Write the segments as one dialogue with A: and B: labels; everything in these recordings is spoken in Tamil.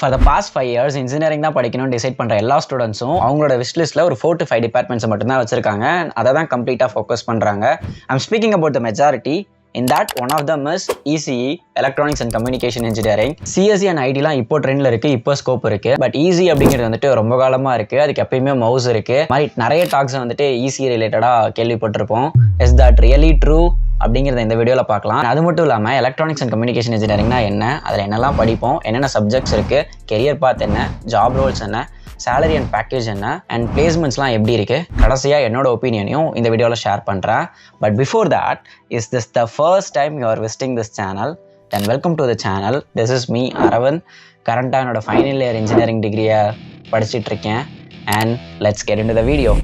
A: For the past 5 years, engineering தான் படிக்கணும்னு டிசைட் பண்ணுற எல்லா ஸ்டூடெண்ட்ஸும் அவங்களோட விஷலிஸ்ட்டில் ஒரு 4 to 5 டிபார்ட்மெண்ட்ஸ் மட்டும்தான் வச்சிருக்காங்க. அதை தான் கம்ப்ளீட்டாக ஃபோக்கஸ் பண்ணுறாங்க. I'm speaking about the majority. In that, one of them is ECE, Electronics and Communication Engineering. CSE and ITலாம் இப்போ ட்ரெண்டில் இருக்குது, இப்போ ஸ்கோப் இருக்குது. பட் ECE அப்படிங்கிறது வந்துட்டு ரொம்ப காலமாக இருக்குது. அதுக்கு எப்பயுமே மவுஸ் இருக்குது. மாதிரி நிறைய டாக்ஸ் வந்துட்டு ECE ரிலேட்டடாக கேள்விப்பட்டிருப்போம். இஸ் தட் ரியலி ட்ரூ அப்படிங்கிறத இந்த வீடியோவில் பார்க்கலாம். அது மட்டும் இல்லாமல் எலக்ட்ரானிக்ஸ் அண்ட் கம்யூனிகேஷன் இன்ஜினியரிங்னா என்ன, அதில் என்னெல்லாம் படிப்போம், என்னென்ன சப்ஜெக்ட்ஸ் இருக்குது, கெரியர் பாத் என்ன, ஜாப் ரோல்ஸ் என்ன, சேலரி அண்ட் பேக்கேஜ் என்ன, அண்ட் பிளேஸ்மெண்ட்ஸ்லாம் எப்படி இருக்குது, கடைசியாக என்னோட ஒப்பீனியனையும் இந்த வீடியோவில் ஷேர் பண்ணுறேன். But before that, is this the first time you are visiting this channel, then welcome to the channel. This is me Aravind. கரண்ட்டாக என்னோட ஃபைனல் இயர் இன்ஜினியரிங் டிகிரியை படிச்சுட்டு இருக்கேன். And let's get into the video.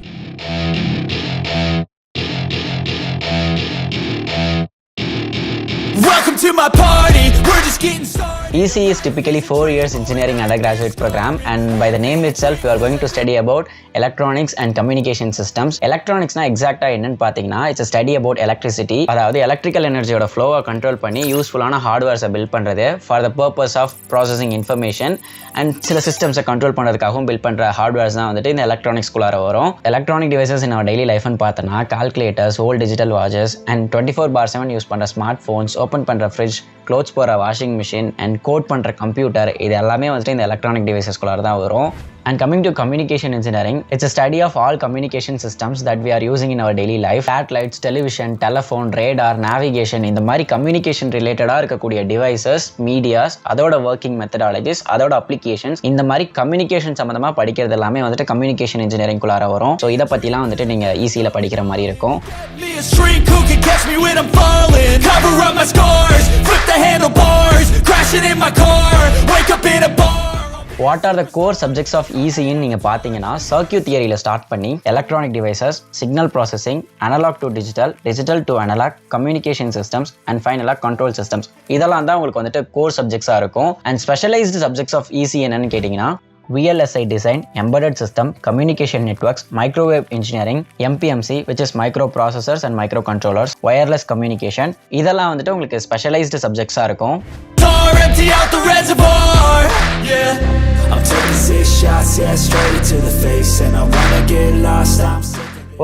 A: Welcome to my party, we're just getting started. ECE is typically 4 years engineering undergraduate program, and by the name itself you are going to study about electronics and communication systems. Electronics na exact என்னன்னு பாத்தீங்கன்னா it's a study about electricity. அதாவது electrical energy ஓட flow control பண்ணி யூஸ்ஃபுல்லான hardwares build பண்றது for the purpose of processing information, and சில systems control பண்றதுக்காகவும் build பண்ற hardwares தான் வந்துட்டு இந்த electronics குள்ளார வரும். Electronic devices in our daily life ன்னு பார்த்தனா calculators, old digital watches, and 24/7 use பண்ற smartphones, ஓப்பன் பண்ற ஃப்ரிட்ஜ், க்ளோத்ஸ் போகிற வாஷிங் மிஷின், அண்ட் கோட் பண்ணுற கம்ப்யூட்டர், இது எல்லாமே வந்துட்டு இந்த எலக்ட்ரானிக் டிவைசஸ்குள்ளார தான் வரும். And coming to communication engineering, it's a study of all communication systems that we are using in our daily life. Satellites, television, telephone, radar, navigation, இந்த மாதிரி communication related இருக்கக்கூடிய devices, medias, அதோட working methodologies, அதோட applications, இந்த மாதிரி communication சம்பந்தமா படிக்கிறது எல்லாமே வந்துட்டு communication engineering குள்ளார வரும். ஸோ இதை பற்றிலாம் வந்துட்டு நீங்கள் ஈஸியில் படிக்கிற மாதிரி இருக்கும். What are the core subjects of ECE நீங்கள் பார்த்தீங்கன்னா சர்க்யூட் தியரியில் ஸ்டார்ட் பண்ணி electronic devices, signal processing, analog to digital, digital to analog, communication systems, and ஃபைனலாக கண்ட்ரோல் சிஸ்டம்ஸ், இதெல்லாம் தான் உங்களுக்கு வந்துட்டு கோர் சப்ஜெக்ட்ஸாக இருக்கும். And specialised subjects of ECE என்னன்னு கேட்டிங்கன்னா VLSI design, embedded system, communication networks, microwave engineering, MPMC which is microprocessors and microcontrollers, wireless communication, இதெல்லாம் வந்துட்டு உங்களுக்கு ஸ்பெஷலைஸ்டு சப்ஜெக்ட்ஸாக இருக்கும்.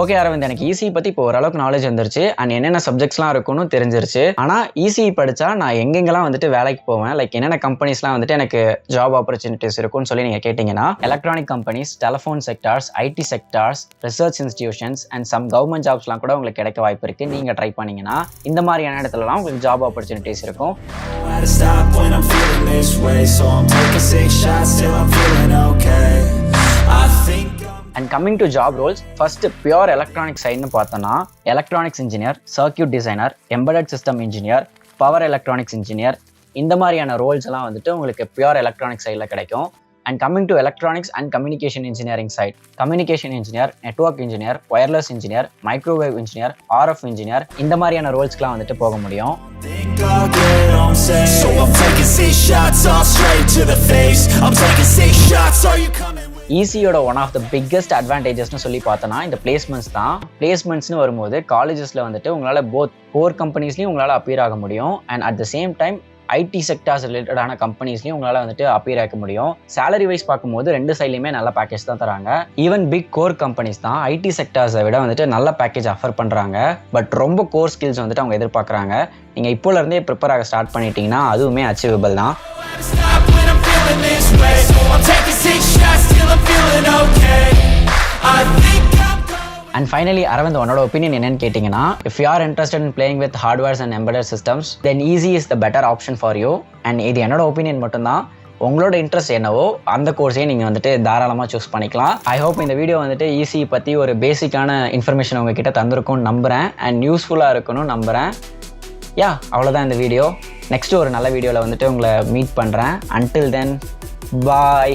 A: ஓகே அரவிந்த், எனக்கு ECE பற்றி இப்போ ஓரளவுக்கு நாலேஜ் வந்துருச்சு, அண்ட் என்னென்ன சப்ஜெக்ட்ஸ்லாம் இருக்குன்னு தெரிஞ்சிருச்சு. ஆனால் ECE படித்தா நான் எங்கெங்கெல்லாம் வந்துட்டு வேலைக்கு போவேன், லைக் என்னென்ன கம்பெனிஸ்லாம் வந்துட்டு எனக்கு ஜாப் ஆப்பர்ச்சுனிட்டிஸ் இருக்குன்னு சொல்லி நீங்கள் கேட்டிங்கன்னா electronic companies, telephone sectors, IT sectors, research institutions, and some government ஜாப்ஸ்லாம் கூட உங்களுக்கு கிடைக்க வாய்ப்பு இருக்குது. நீங்கள் ட்ரை பண்ணிங்கன்னா இந்த மாதிரியான இடத்துலலாம் உங்களுக்கு ஜாப் ஆப்பர்ச்சுனிட்டிஸ் இருக்கும். And coming to job roles, first pure electronic side னு பார்த்தோன்னா electronics engineer, circuit designer, embedded system engineer, power electronics engineer, இந்த மாதிரியான ரோல்ஸ் எல்லாம் வந்துட்டு உங்களுக்கு பியூர் எலக்ட்ரானிக் சைடில் கிடைக்கும். And coming to electronics and communication engineering side, communication engineer, network engineer, wireless engineer, microwave engineer, RF engineer, இந்த மாதிரியான ரோல்ஸ்க்குலாம் வந்துட்டு போக முடியும். ECEயோட ஒன் ஆஃப் த பிக்கஸ்ட் அட்வான்டேஜஸ்னு சொல்லி பார்த்தோன்னா இந்த பிளேஸ்மெண்ட்ஸ் தான். பிளேஸ்மெண்ட்ஸ்னு வரும்போது காலேஜஸில் வந்துட்டு உங்களால் போத் கோர் கம்பெனிஸ்லையும் உங்களால் அப்பியர் ஆக முடியும், and at the same time IT sectors ரிலேட்டடான கம்பெனிஸ்லையும் உங்களால் வந்துட்டு அப்பியர் ஆக முடியும். சேலரி வைஸ் பார்க்கும்போது ரெண்டு சைட்லையுமே நல்ல பேக்கேஜ் தான் தராங்க. ஈவன் பிக் கோர் கம்பெனிஸ் தான் IT செக்டார்ஸை விட வந்துட்டு நல்ல பேக்கேஜ் ஆஃபர் பண்ணுறாங்க. பட் ரொம்ப கோர் ஸ்கில்ஸ் வந்துட்டு அவங்க எதிர்பார்க்குறாங்க. நீங்கள் இப்போலேருந்தே ப்ரிப்பேர் ஆக ஸ்டார்ட் பண்ணிட்டீங்கன்னா அதுவுமே அச்சீவபிள் தான். And finally, Aravind, உன்னோட ஒப்பீனியன் என்னன்னு கேட்டிங்கன்னா, if you are interested in playing with hardwares and embedded systems, then ECE is the better option for you. And இது என்னோட ஒப்பீனியன் மட்டும்தான். உங்களோட இன்ட்ரெஸ்ட் என்னவோ அந்த கோர்ஸையும் நீங்கள் வந்துட்டு தாராளமாக சூஸ் பண்ணிக்கலாம். ஐ ஹோப் இந்த வீடியோ வந்துட்டு ECE பற்றி ஒரு பேசிக்கான இன்ஃபர்மேஷன் உங்ககிட்ட தந்திருக்கும்னு நம்புகிறேன், அண்ட் யூஸ்ஃபுல்லாக இருக்கணும்னு நம்புகிறேன். அவ்வளோதான் இந்த வீடியோ. நெக்ஸ்ட்டு ஒரு நல்ல வீடியோவில் வந்துட்டு உங்களை மீட் பண்ணுறேன். Until then, bye.